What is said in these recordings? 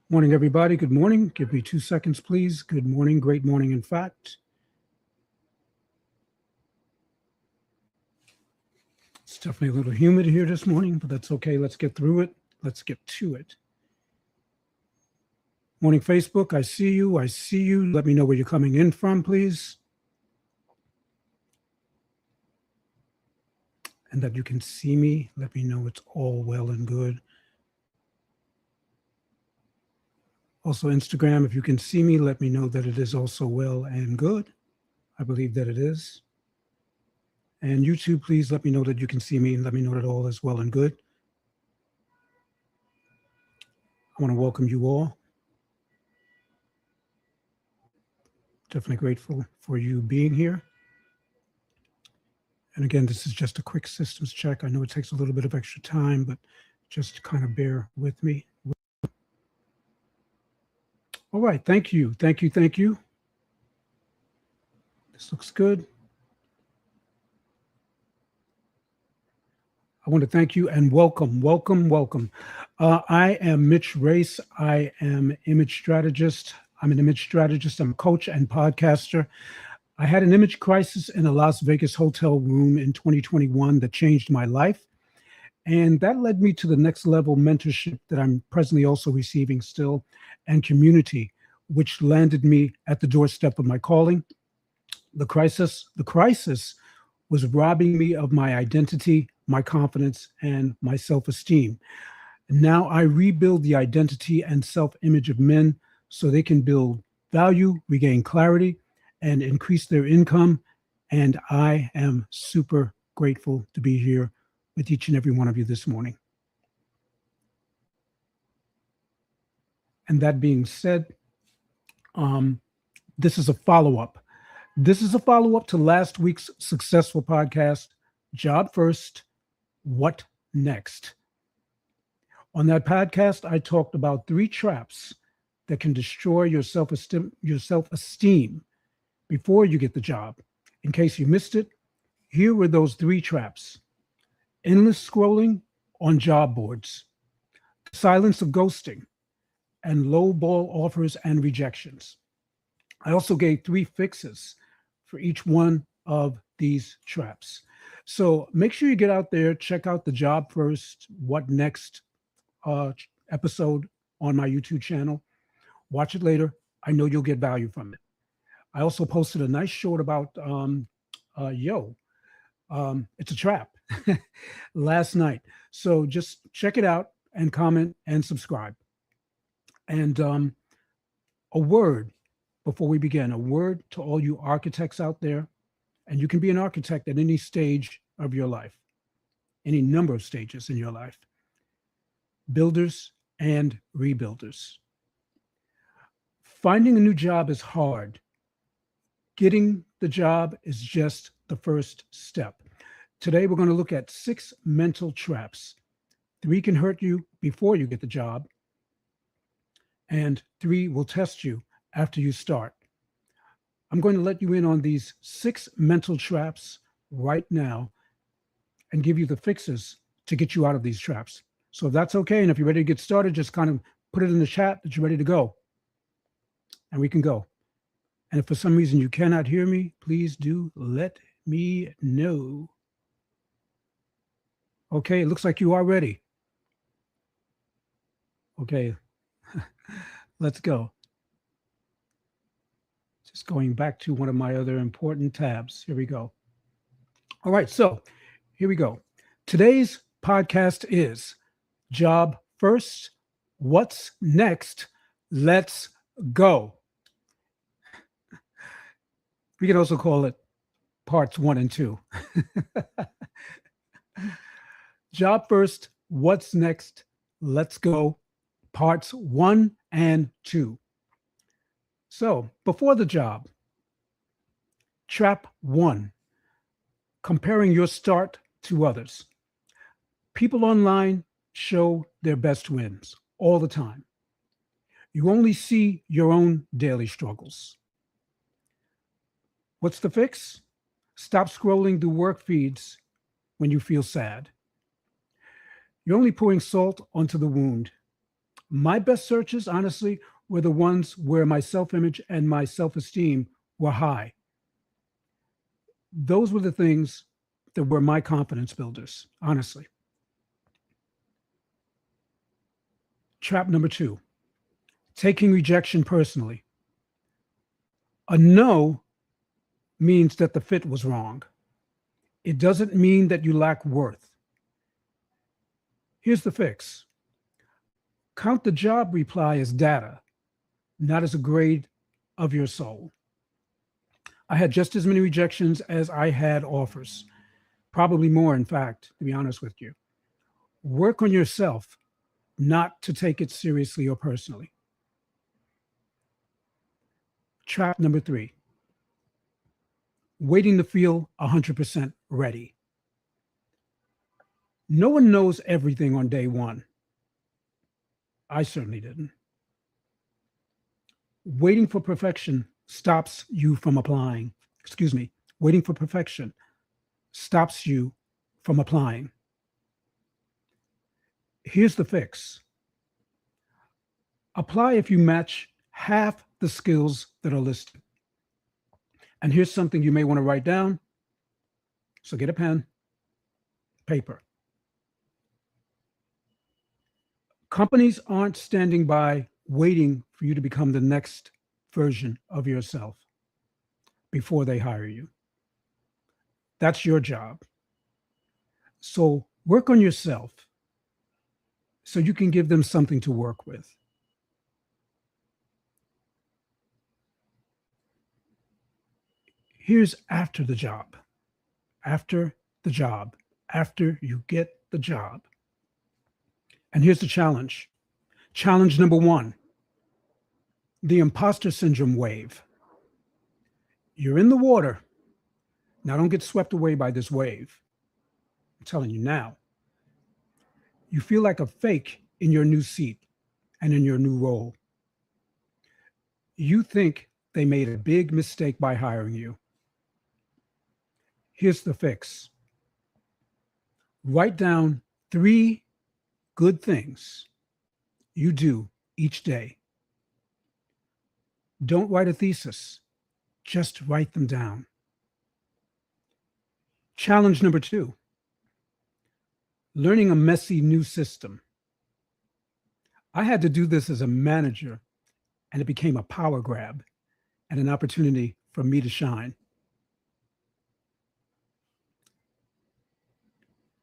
Morning, everybody. Good morning. Give me 2 seconds, please. Good morning. Great morning, in fact. It's definitely a little humid here this morning, but that's okay. Let's get through it. Let's get to it. Morning, Facebook. I see you. I see you. Let me know where you're coming in from, please. And that you can see me. Let me know it's all well and good. Also, Instagram, if you can see me, let me know that it is also well and good. I believe that it is. And YouTube, please let me know that you can see me and let me know that all is well and good. I want to welcome you all. Definitely grateful for you being here. And again, this is just a quick systems check. I know it takes a little bit of extra time, but just kind of bear with me. All right. Thank you. Thank you. Thank you. This looks good. I want to thank you and welcome, welcome, welcome. I am Mitch Race. I am image strategist. I'm an image strategist. I'm a coach and podcaster. I had an image crisis in a Las Vegas hotel room in 2021 that changed my life. And that led me to the next level mentorship that I'm presently also receiving still, and community, which landed me at the doorstep of my calling. The crisis was robbing me of my identity, my confidence, and my self-esteem. Now I rebuild the identity and self-image of men so they can build value, regain clarity, and increase their income. And I am super grateful to be here with each and every one of you this morning. And that being said, this is a follow-up. This is a follow-up to last week's successful podcast, Job First, What Next? On that podcast, I talked about 3 traps that can destroy your self-esteem before you get the job. In case you missed it, here were those 3 traps. Endless scrolling on job boards, silence of ghosting, and low ball offers and rejections. I also gave 3 fixes for each one of these traps. So make sure you get out there, check out the Job First, What Next episode on my YouTube channel. Watch it later. I know you'll get value from it. I also posted a nice short about it's a trap last night. So just check it out and comment and subscribe. And a word before we begin, a word to all you architects out there. And you can be an architect at any stage of your life, any number of stages in your life. Builders and rebuilders. Finding a new job is hard. Getting the job is just the first step. Today, we're going to look at 6 mental traps. 3 can hurt you before you get the job, and 3 will test you after you start. I'm going to let you in on these 6 mental traps right now and give you the fixes to get you out of these traps. So if that's okay, and if you're ready to get started, just kind of put it in the chat that you're ready to go, and we can go. And if for some reason you cannot hear me, please do let me know. Okay, it looks like you are ready. Okay, let's go. Just going back to one of my other important tabs. Here we go. All right, so here we go. Today's podcast is Job First, What's Next? Let's go. We can also call it parts 1 and 2. Job First, What's Next? Let's go. Parts 1 and 2. So before the job, trap 1, comparing your start to others. People online show their best wins all the time. You only see your own daily struggles. What's the fix? Stop scrolling through work feeds when you feel sad. You're only pouring salt onto the wound. My best searches, honestly, were the ones where my self image and my self esteem were high. Those were the things that were my confidence builders, honestly. Trap number two, taking rejection personally. A no means that the fit was wrong. It doesn't mean that you lack worth. Here's the fix: count the job reply as data, not as a grade of your soul. I had just as many rejections as I had offers, probably more, in fact, to be honest with you. Work on yourself not to take it seriously or personally. Trap number three, waiting to feel 100% ready. No one knows everything on day one. I certainly didn't. Waiting for perfection stops you from applying. Excuse me. Waiting for perfection stops you from applying. Here's the fix: apply if you match half the skills that are listed. And here's something you may want to write down. So get a pen, paper. Companies aren't standing by waiting for you to become the next version of yourself before they hire you. That's your job. So work on yourself so you can give them something to work with. Here's after the job. After the job. After you get the job. And here's the challenge. Challenge number one, the imposter syndrome wave. You're in the water. Now don't get swept away by this wave. I'm telling you now. You feel like a fake in your new seat and in your new role. You think they made a big mistake by hiring you. Here's the fix. Write down 3 good things you do each day. Don't write a thesis, just write them down. Challenge number 2, learning a messy new system. I had to do this as a manager, and it became a power grab and an opportunity for me to shine.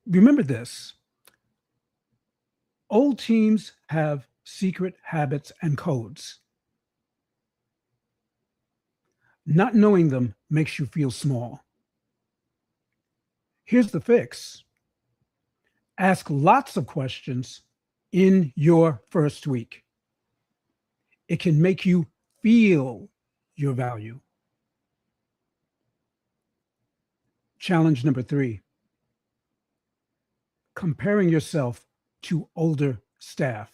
Remember this: old teams have secret habits and codes. Not knowing them makes you feel small. Here's the fix: ask lots of questions in your first week. It can make you feel your value. Challenge number 3, comparing yourself to older staff.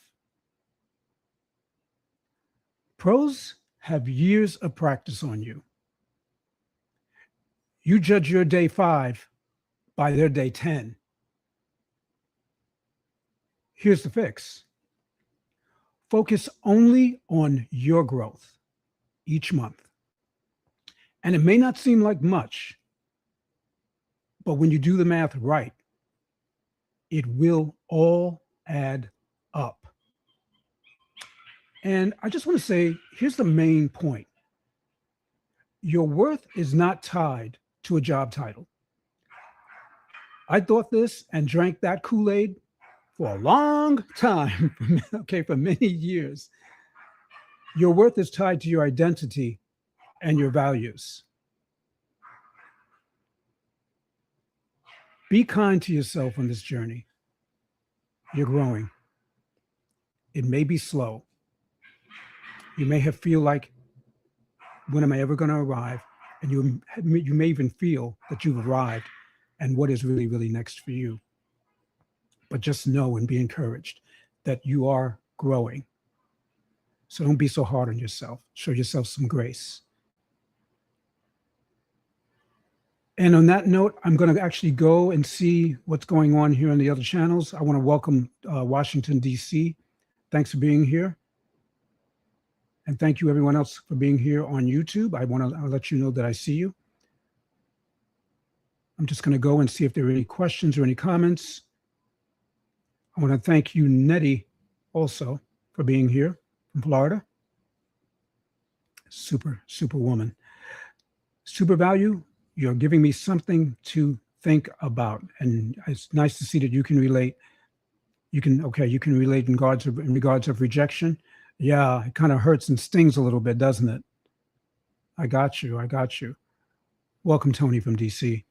Pros have years of practice on you. You judge your day 5 by their day 10. Here's the fix: focus only on your growth each month. And it may not seem like much, but when you do the math right, it will all add up. And I just want to say, here's the main point. Your worth is not tied to a job title. I thought this and drank that Kool-Aid for a long time, okay, for many years. Your worth is tied to your identity and your values. Be kind to yourself on this journey. You're growing. It may be slow. You may have feel like, when am I ever going to arrive? And you may even feel that you've arrived and what is really, really next for you. But just know and be encouraged that you are growing. So don't be so hard on yourself. Show yourself some grace. And on that note, I'm going to actually go and see what's going on here on the other channels. I want to welcome Washington, D.C. Thanks for being here. And thank you everyone else for being here on YouTube. I'll let you know that I see you. I'm just going to go and see if there are any questions or any comments. I want to thank you, Nettie, also for being here from Florida. Super woman. Super value, you're giving me something to think about. And it's nice to see that you can relate. You can relate in regards of rejection. Yeah, it kind of hurts and stings a little bit, doesn't it? I got you. Welcome, Tony from DC.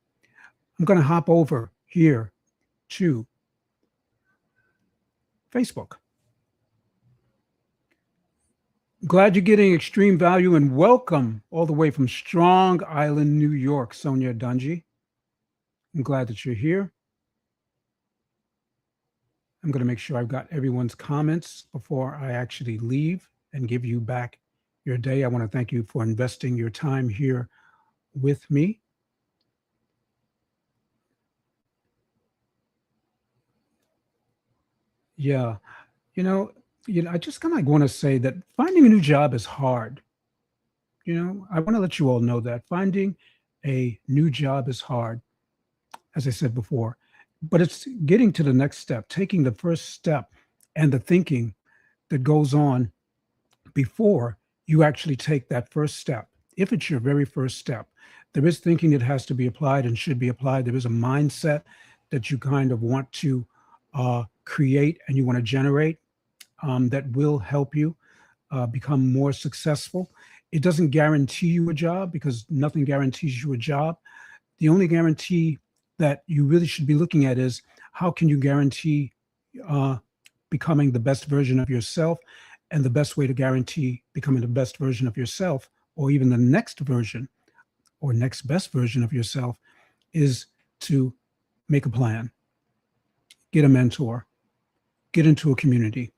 I'm going to hop over here to Facebook. Glad you're getting extreme value, and welcome all the way from Strong Island, New York, Sonia Dungy. I'm glad that you're here. I'm going to make sure I've got everyone's comments before I actually leave and give you back your day. I want to thank you for investing your time here with me. Yeah, I just kind of want to say that finding a new job is hard. I want to let you all know that finding a new job is hard, as I said before, but it's getting to the next step, taking the first step, and the thinking that goes on before you actually take that first step. If it's your very first step, there is thinking that has to be applied and should be applied. There is a mindset that you kind of want to create and you want to generate that will help you become more successful. It doesn't guarantee you a job, because nothing guarantees you a job. The only guarantee that you really should be looking at is, how can you guarantee becoming the best version of yourself? And the best way to guarantee becoming the best version of yourself, or even the next version or next best version of yourself, is to make a plan, get a mentor, get into a community.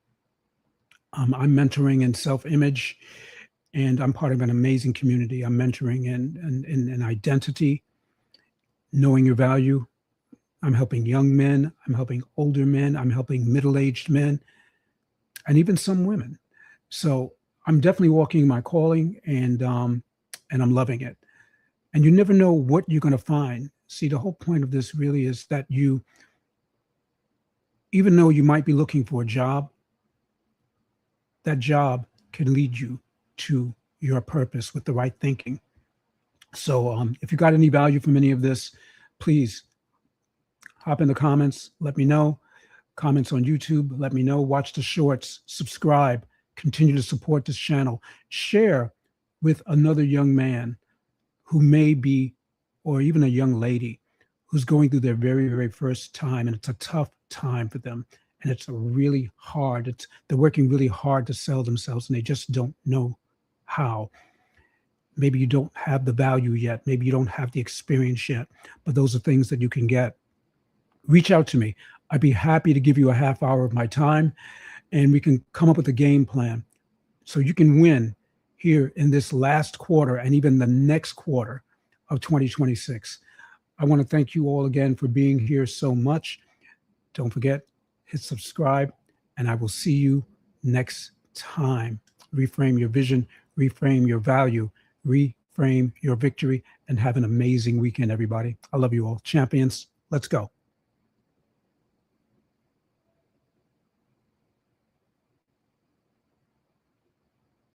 I'm mentoring in self-image, and I'm part of an amazing community. I'm mentoring in identity, knowing your value. I'm helping young men. I'm helping older men. I'm helping middle-aged men, and even some women. So I'm definitely walking my calling, and I'm loving it. And you never know what you're going to find. See, the whole point of this really is that you, even though you might be looking for a job, that job can lead you to your purpose with the right thinking. So if you got any value from any of this, please hop in the comments, let me know. Comments on YouTube, let me know. Watch the shorts, subscribe, continue to support this channel. Share with another young man who may be, or even a young lady who's going through their very, very first time, and it's a tough time for them. And it's really hard. They're working really hard to sell themselves, and they just don't know how. Maybe you don't have the value yet. Maybe you don't have the experience yet, but those are things that you can get. Reach out to me. I'd be happy to give you a half hour of my time, and we can come up with a game plan so you can win here in this last quarter and even the next quarter of 2026. I want to thank you all again for being here so much. Don't forget, hit subscribe, and I will see you next time. Reframe your vision, reframe your value, reframe your victory, and have an amazing weekend, everybody. I love you all. Champions, let's go.